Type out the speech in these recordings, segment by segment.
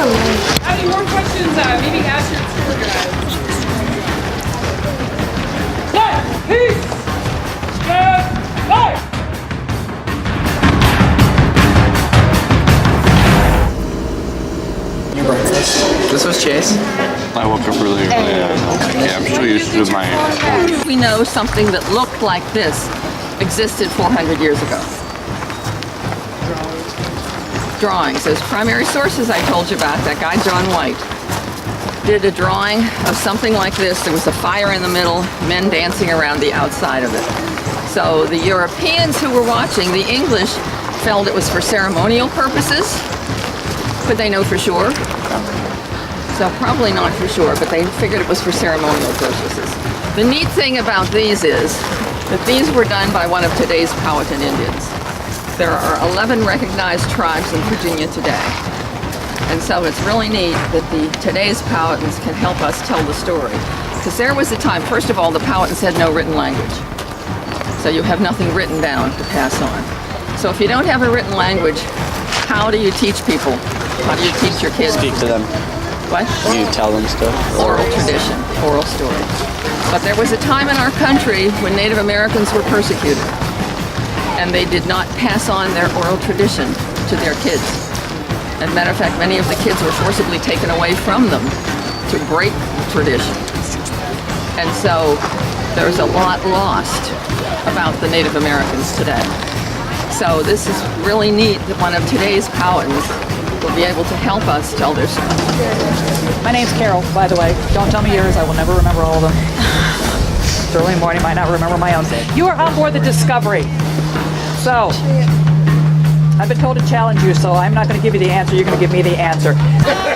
Any more questions? Maybe ask your tour guide. Peace! Stand by! Your breakfast. This was Chase. I woke up really early. Yeah, I'm still used to my... We know something that looked like this existed 400 years ago. Drawings. Those primary sources I told you about, that guy John White did a drawing of something like this. There was a fire in the middle, men dancing around the outside of it. So the Europeans who were watching, the English, felt it was for ceremonial purposes. Could they know for sure? So probably not for sure, but they figured it was for ceremonial purposes. The neat thing about these is that these were done by one of today's Powhatan Indians. There are 11 recognized tribes in Virginia today. And so it's really neat that today's Powhatans can help us tell the story. Because there was a time, first of all, the Powhatans had no written language. So you have nothing written down to pass on. So if you don't have a written language, how do you teach people? How do you teach your kids? Speak to them. What? You tell them stuff. Oral tradition, oral story. But there was a time in our country when Native Americans were persecuted. And they did not pass on their oral tradition to their kids. As a matter of fact, many of the kids were forcibly taken away from them to break tradition. And so there's a lot lost about the Native Americans today. So this is really neat that one of today's Powhatans will be able to help us tell their story. My name's Carol, by the way. Don't tell me yours, I will never remember all of them. It's early morning, might not remember my own. You are on board the Discovery. So, I've been told to challenge you, so I'm not going to give you the answer, you're going to give me the answer.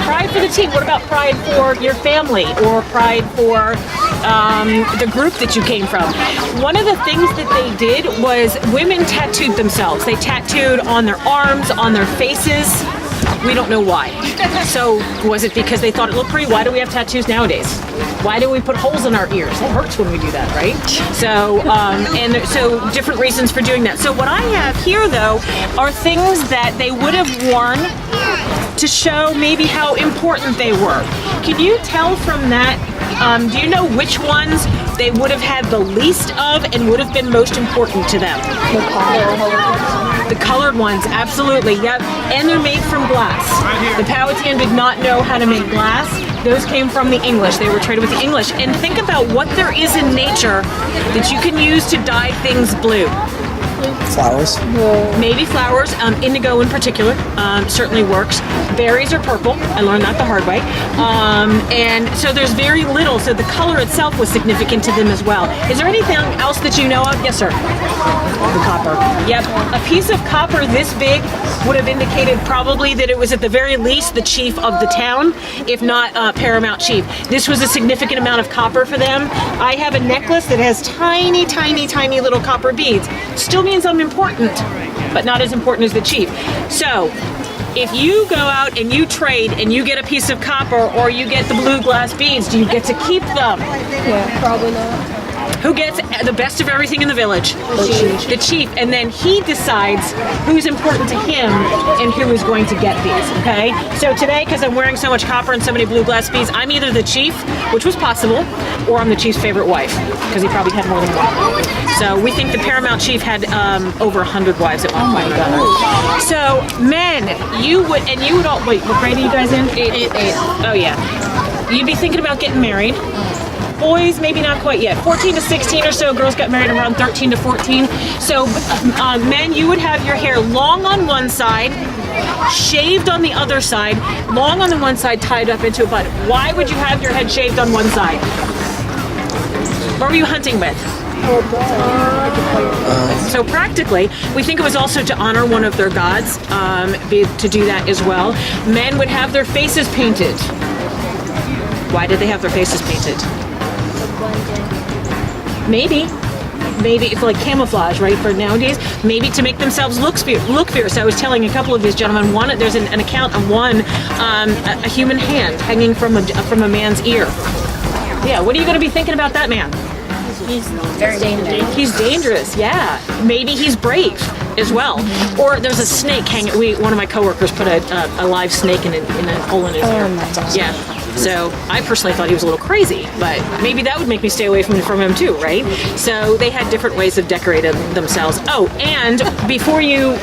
Pride for the team. What about pride for your family or pride for the group that you came from? One of the things that they did was women tattooed themselves. They tattooed on their arms, on their faces. We don't know why. So was it because they thought it looked pretty? Why do we have tattoos nowadays? Why do we put holes in our ears? It hurts when we do that, right? So, so different reasons for doing that. So what I have here, though, are things that they would have worn to show maybe how important they were. Can you tell from that, do you know which ones they would have had the least of and would have been most important to them? The colored ones, absolutely, yep. And they're made from glass. The Powhatan did not know how to make glass. Those came from the English. They were traded with the English. And think about what there is in nature that you can use to dye things blue. Flowers. Maybe flowers, indigo in particular, certainly works. Berries are purple. I learned that the hard way. And so there's very little, so the color itself was significant to them as well. Is there anything else that you know of? Yes, sir. The copper. Yep. A piece of copper this big would have indicated probably that it was at the very least the chief of the town, if not paramount chief. This was a significant amount of copper for them. I have a necklace that has tiny, tiny, tiny little copper beads. Still means I'm important, but not as important as the chief. So, if you go out and you trade and you get a piece of copper or you get the blue glass beads, do you get to keep them? Yeah, probably not. Who gets the best of everything in the village? The chief. And then he decides who's important to him and who is going to get these, okay? So today, because I'm wearing so much copper and so many blue glass beads, I'm either the chief, which was possible, or I'm the chief's favorite wife, because he probably had more than one. So we think the paramount chief had over 100 wives at one point. So men, you would all, wait, what grade are you guys in? Eight. Oh yeah. You'd be thinking about getting married. Boys, maybe not quite yet. 14 to 16 or so. Girls got married around 13 to 14. So men, you would have your hair long on one side, shaved on the other side, long on the one side, tied up into a bun. Why would you have your head shaved on one side? What were you hunting with? So practically, we think it was also to honor one of their gods, to do that as well. Men would have their faces painted. Why did they have their faces painted? Maybe it's like camouflage, right? For nowadays, maybe to make themselves look fierce. I was telling a couple of these gentlemen, there's an account of one, a human hand hanging from a man's ear. Yeah, what are you going to be thinking about that man? He's very dangerous. He's dangerous, yeah. Maybe he's brave. as well. Or there's a snake hanging. One of my coworkers put a live snake in a hole in his ear. Yeah. So I personally thought he was a little crazy, but maybe that would make me stay away from him too, right? So they had different ways of decorating themselves. Oh, and before you...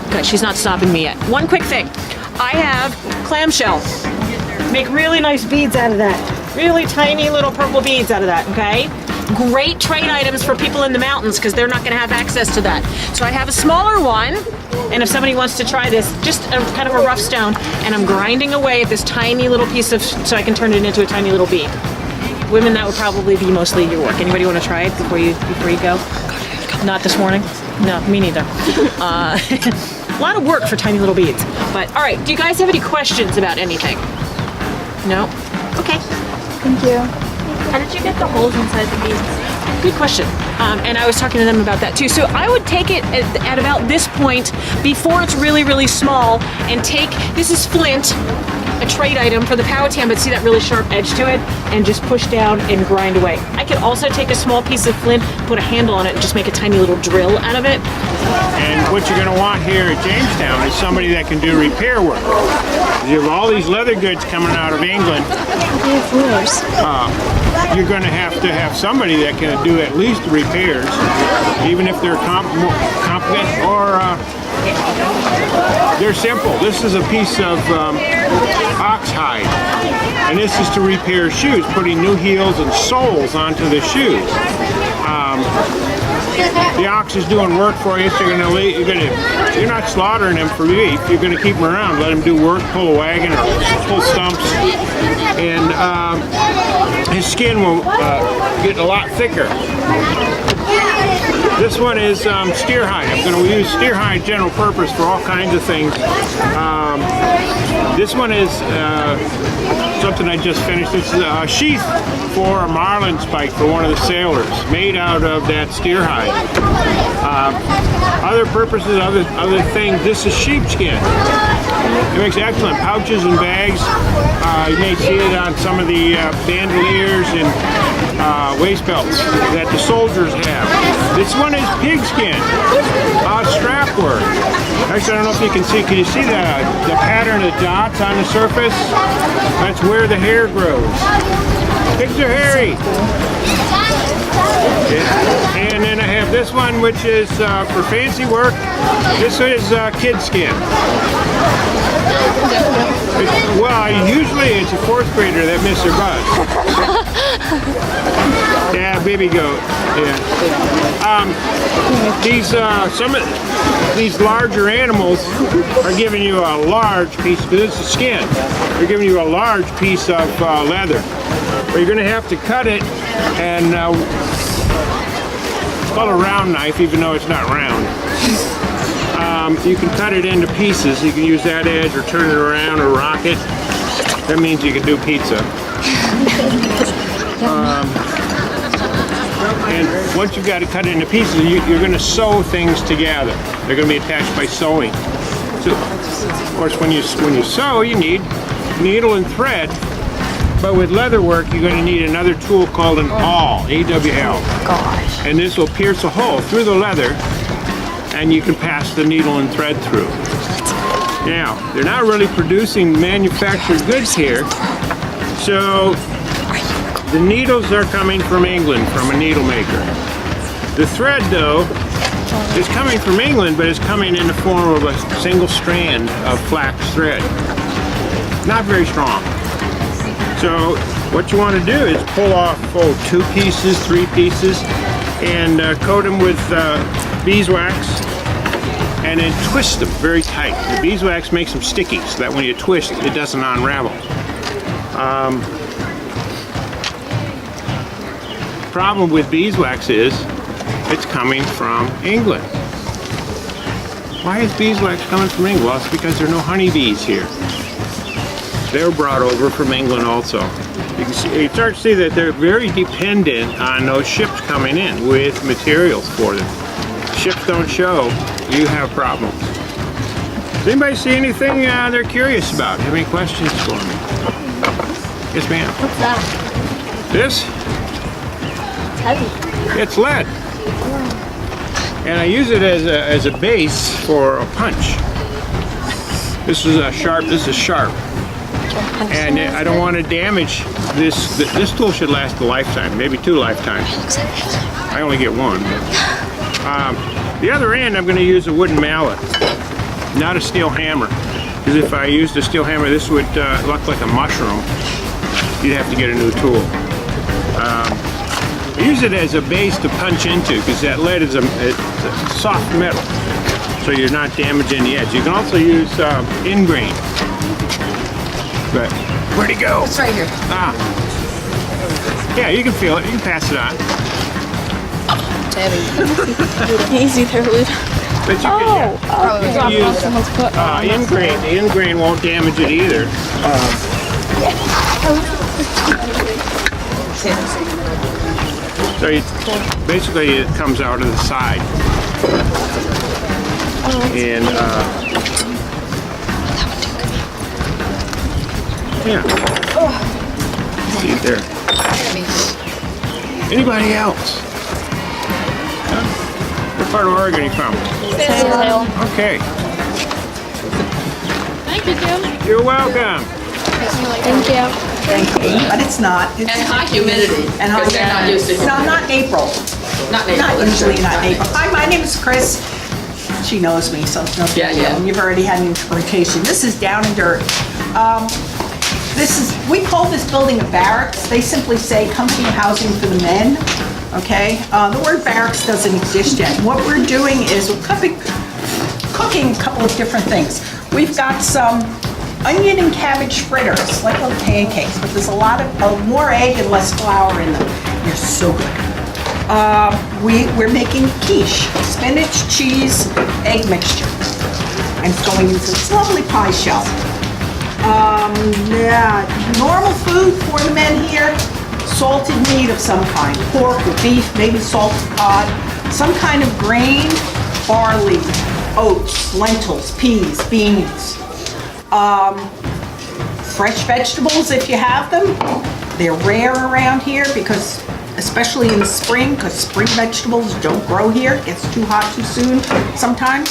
Okay, she's not stopping me yet. One quick thing. I have clamshell. Make really nice beads out of that. Really tiny little purple beads out of that, okay? Great trade items for people in the mountains because they're not going to have access to that. So I have a smaller one, and if somebody wants to try this, just kind of a rough stone, and I'm grinding away at this tiny little piece of, so I can turn it into a tiny little bead. Women, that would probably be mostly your work. Anybody want to try it before you go? Not this morning? No, me neither. A lot of work for tiny little beads. But all right, do you guys have any questions about anything? No? Okay. Thank you. How did you get the holes inside the beads? Good question. And I was talking to them about that too. So I would take it at about this point, before it's really, really small, and this is flint, a trade item for the Powhatan, but see that really sharp edge to it, and just push down and grind away. I could also take a small piece of flint, put a handle on it, and just make a tiny little drill out of it. And what you're going to want here at Jamestown is somebody that can do repair work. You have all these leather goods coming out of England. You're going to have somebody that can do at least the repairs, even if they're competent or they're simple. This is a piece of ox hide, and this is to repair shoes, putting new heels and soles onto the shoes. The ox is doing work for you, so you're not slaughtering him for beef. You're going to keep him around, let him do work, pull a wagon or pull stumps, and his skin will get a lot thicker. This one is steer hide. I'm going to use steer hide general purpose for all kinds of things. This one is something I just finished. It's a sheath for a marlin spike for one of the sailors, made out of that steer hide. Other purposes, other things. This is sheepskin. It makes excellent pouches and bags. You may see it on some of the bandoliers and waist belts that the soldiers have. This one is pigskin, strap work. Actually, I don't know if you can see. Can you see the pattern of dots on the surface? That's where the hair grows. Pigs are hairy. And then I have this one, which is for fancy work. This is kid skin. Usually it's a fourth grader that missed their bus. Yeah, baby goat. Yeah. Some of these larger animals are giving you a large piece, because it's the skin. They're giving you a large piece of leather. But you're going to have to cut it, and it's called a round knife, even though it's not round. You can cut it into pieces. You can use that edge or turn it around or rock it. That means you can do pizza. And once you've got it cut into pieces, you're going to sew things together. They're going to be attached by sewing. So, of course, when you sew, you need needle and thread. But with leather work, you're going to need another tool called an awl, A-W-L. Gosh. And this will pierce a hole through the leather, and you can pass the needle and thread through. Now, they're not really producing manufactured goods here, so the needles are coming from England, from a needle maker. The thread, though, is coming from England, but it's coming in the form of a single strand of flax thread. Not very strong. So what you want to do is pull off 2 pieces, 3 pieces, and coat them with beeswax, and then twist them very tight. The beeswax makes them sticky, so that when you twist, it doesn't unravel. Problem with beeswax is it's coming from England. Why is beeswax coming from England? Well, it's because there are no honeybees here. They're brought over from England also. You start to see that they're very dependent on those ships coming in with materials for them. Ships don't show, you have problems. Does anybody see anything they're curious about? Have any questions for me? Yes, ma'am. What's that? This? It's heavy. It's lead. and I use it as a base for a punch. This is sharp. This is sharp, and I don't want to damage this. This tool should last a lifetime, maybe 2 lifetimes. I only get 1. The other end, I'm going to use a wooden mallet, not a steel hammer. Because if I used a steel hammer, this would look like a mushroom. You'd have to get a new tool. I use it as a base to punch into, because that lead is a soft metal, so you're not damaging the edge. You can also use ingrain. But where'd it go? It's right here. Ah. Yeah, you can feel it. You can pass it on. Easy there, Luke. But you can use ingrain. The ingrain won't damage it either. So basically it comes out of the side. And yeah. See it there. Anybody else? What part of Oregon are you from? Okay. Thank you, Jim. You're welcome. Thank you. But it's not. It's And high humidity. And high because they're not used to No, not in April. Not April. Not usually not in April. Hi, my name is Chris. She knows me, so it's no big Yeah, deal. yeah. And you've already had an interpretation. This is Down and Dirt. We call this building a barracks. They simply say company housing for the men. Okay? The word barracks doesn't exist yet. What we're doing is we're cooking a couple of different things. We've got some onion and cabbage fritters, like little pancakes, but there's a lot of more egg and less flour in them. They're so good. We're making quiche, spinach, cheese, egg mixture. And it's going into this lovely pie shell. Normal food for the men here, salted meat of some kind, pork or beef, maybe salted cod, some kind of grain, barley, oats, lentils, peas, beans. Fresh vegetables if you have them. They're rare around here because, especially in the spring, because spring vegetables don't grow here. It gets too hot too soon sometimes.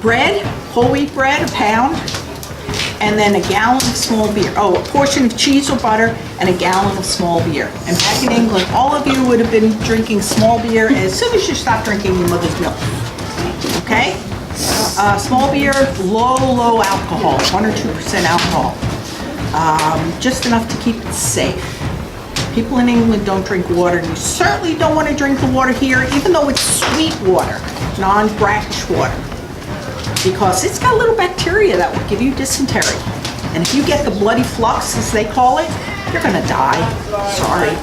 Bread, whole wheat bread, a pound, and then a gallon of small beer. Oh, a portion of cheese or butter and a gallon of small beer. And back in England, all of you would have been drinking small beer as soon as you stopped drinking your mother's milk. Okay? Small beer, low alcohol, 1 or 2% alcohol. Just enough to keep it safe. People in England don't drink water, and you certainly don't want to drink the water here, even though it's sweet water, non-brackish water, because it's got little bacteria that will give you dysentery. And if you get the bloody flux, as they call it, you're gonna die. Sorry.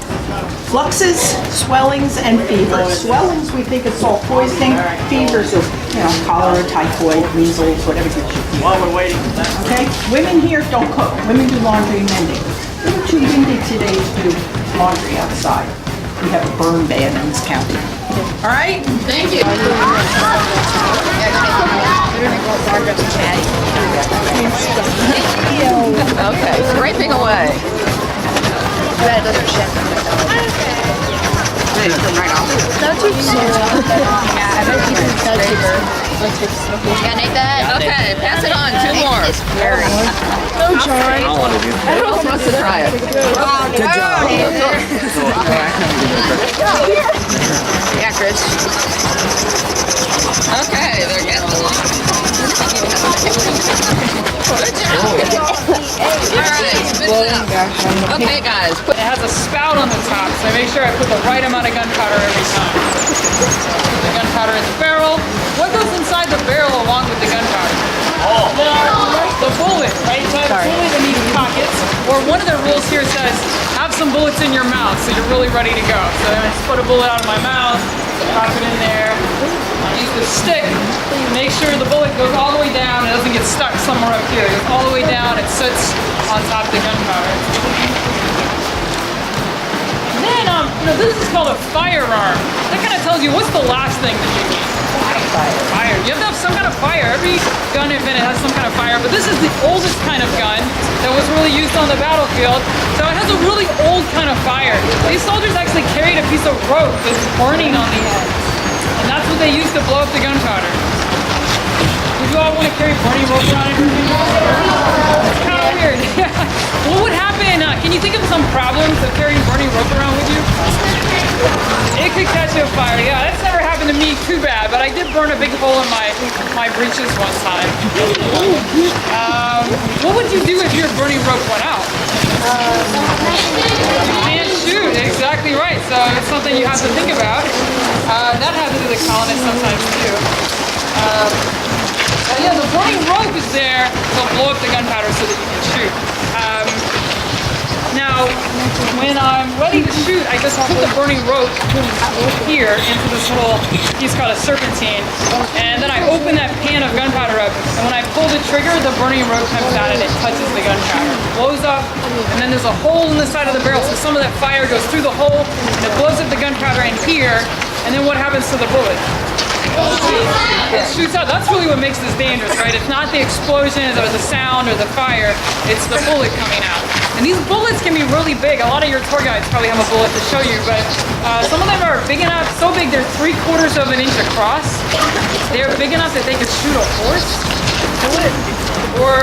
Fluxes, swellings, and fevers. Swellings, we think is salt poisoning. Fevers are, cholera, typhoid, measles, whatever gets you. While we're waiting. Okay? Women here don't cook. Women do laundry and mending. We're too windy today to do laundry outside. We have a burn ban in this county. All right? Thank you. Okay, scraping away. That it doesn't ship. Not too soon. Yeah, I bet you can tell cheaper. Yeah, Nathan. Okay, pass it on. 2 more. No, John. Who else wants to try it? Good job. Yeah, Chris. Okay, they're getting along. Good job. All right, spit it out. Okay, guys. It has a spout on the top, so I make sure I put the right amount of gunpowder every time. The gunpowder in the barrel. What goes inside the barrel along with the gunpowder? The bullet, right? So I have a bullet in these pockets. Or one of the rules here says, have some bullets in your mouth so you're really ready to go. So then I just put a bullet out of my mouth, pop it in there. Use the stick, make sure the bullet goes all the way down, it doesn't get stuck somewhere up here. It goes all the way down, it sits on top of the gunpowder. And then, this is called a firearm. That kind of tells you what's the last thing that you need. fire. You have to have some kind of fire. Every gun invented has some kind of fire, but this is the oldest kind of gun that was really used on the battlefield. So it has a really old kind of fire. These soldiers actually carried a piece of rope that's burning on the end. And that's what they used to blow up the gunpowder. Would you all want to carry burning rope around in your fingers? It's kind of weird. What would happen? Can you think of some problems of carrying burning rope around with you? It could catch you on fire. Yeah, that's never happened to me too bad, but I did burn a big hole in my breeches one time. What would you do if your burning rope went out? You can't shoot. Exactly right. So it's something you have to think about. That happens to the colonists sometimes too. Yeah, the burning rope is there to blow up the gunpowder so that you can shoot. Now, when I'm ready to shoot, I just put the burning rope here into this little piece called a serpentine, and then I open that pan of gunpowder up, and when I pull the trigger, the burning rope comes out and it touches the gunpowder. It blows up, and then there's a hole in the side of the barrel, so some of that fire goes through the hole, and it blows up the gunpowder in here, and then what happens to the bullet? It shoots out. That's really what makes this dangerous, right? It's not the explosions or the sound or the fire, it's the bullet coming out. And these bullets can be really big. A lot of your tour guides probably have a bullet to show you, but some of them are big enough, so big they're 3/4 of an inch across. They're big enough that they could shoot a horse. Or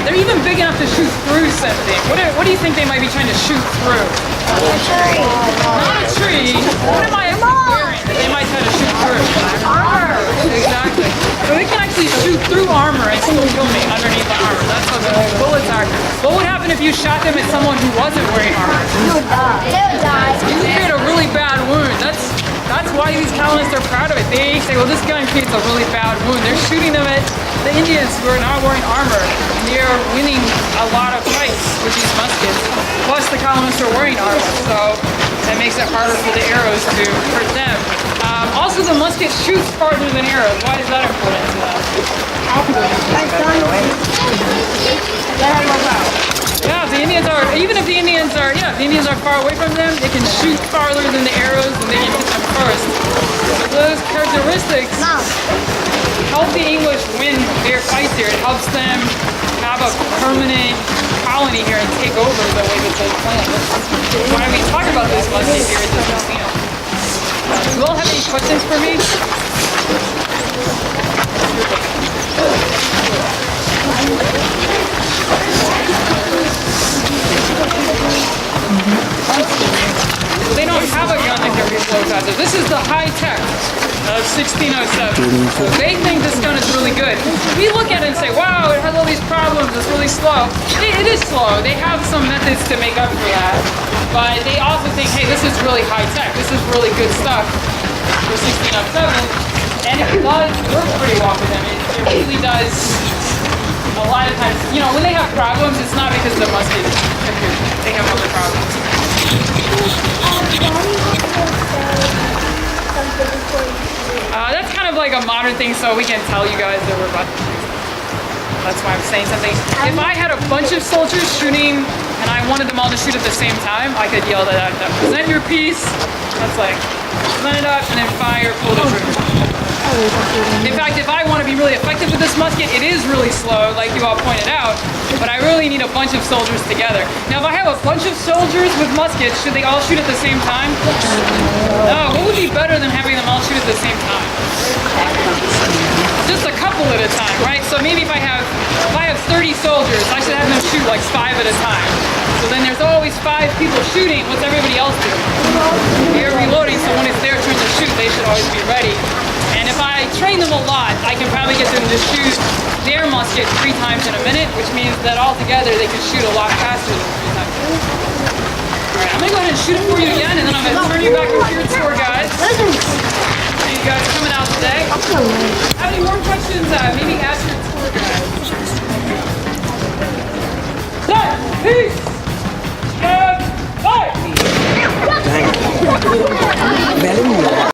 they're even big enough to shoot through something. What do you think they might be trying to shoot through? A tree. Not a tree. What am I wearing that they might try to shoot through? Armor. Exactly. So they can actually shoot through armor and still kill me underneath the armor. That's what the bullets are. What would happen if you shot them at someone who wasn't wearing armor? You would die. They would die. You create a really bad wound. That's why these colonists are proud of it. They say, well, this gun creates a really bad wound. They're shooting them at the Indians who are not wearing armor. And they're winning a lot of fights with these muskets. Plus, the colonists are wearing armor, so that makes it harder for the arrows to hurt them. Also, the musket shoots farther than arrows. Why is that important to them? Yeah, the Indians are, even if the Indians are far away from them, they can shoot farther than the arrows and they can hit them first. So those characteristics help the English win their fights here. It helps them have a permanent colony here and take over the way that they plan. Why we talk about this musket here at this museum. Do you all have any questions for me? They don't have a gun that can reload faster. This is the high tech of 1607. So they think this gun is really good. We look at it and say, wow, it has all these problems, it's really slow. It is slow. They have some methods to make up for that. But they also think, hey, this is really high tech. This is really good stuff for 1607. And it does work pretty well for them. It really does. A lot of times, you know, when they have problems, it's not because the musket is confused. They have other problems. That's kind of like a modern thing, so we can tell you guys that we're about to. That's why I'm saying something. If I had a bunch of soldiers shooting and I wanted them all to shoot at the same time, I could yell that out. Present your piece. That's like, present it up and then fire, pull the trigger. In fact, if I want to be really effective with this musket, it is really slow, like you all pointed out, but I really need a bunch of soldiers together. Now, if I have a bunch of soldiers with muskets, should they all shoot at the same time? No, what would be better than having them all shoot at the same time? Just a couple at a time, right? So maybe if I have 30 soldiers, I should have them shoot like 5 at a time. So then there's always 5 people shooting. What's everybody else doing? They're reloading, so when it's their turn to shoot, they should always be ready. And if I train them a lot, I can probably get them to shoot their musket 3 times in a minute, which means that altogether they can shoot a lot faster than 3 times. Alright, I'm gonna go ahead and shoot it for you again, and then I'm gonna turn you back over to your tour guides. See you guys coming out today. Have any more questions? Maybe ask your tour guide. Peace!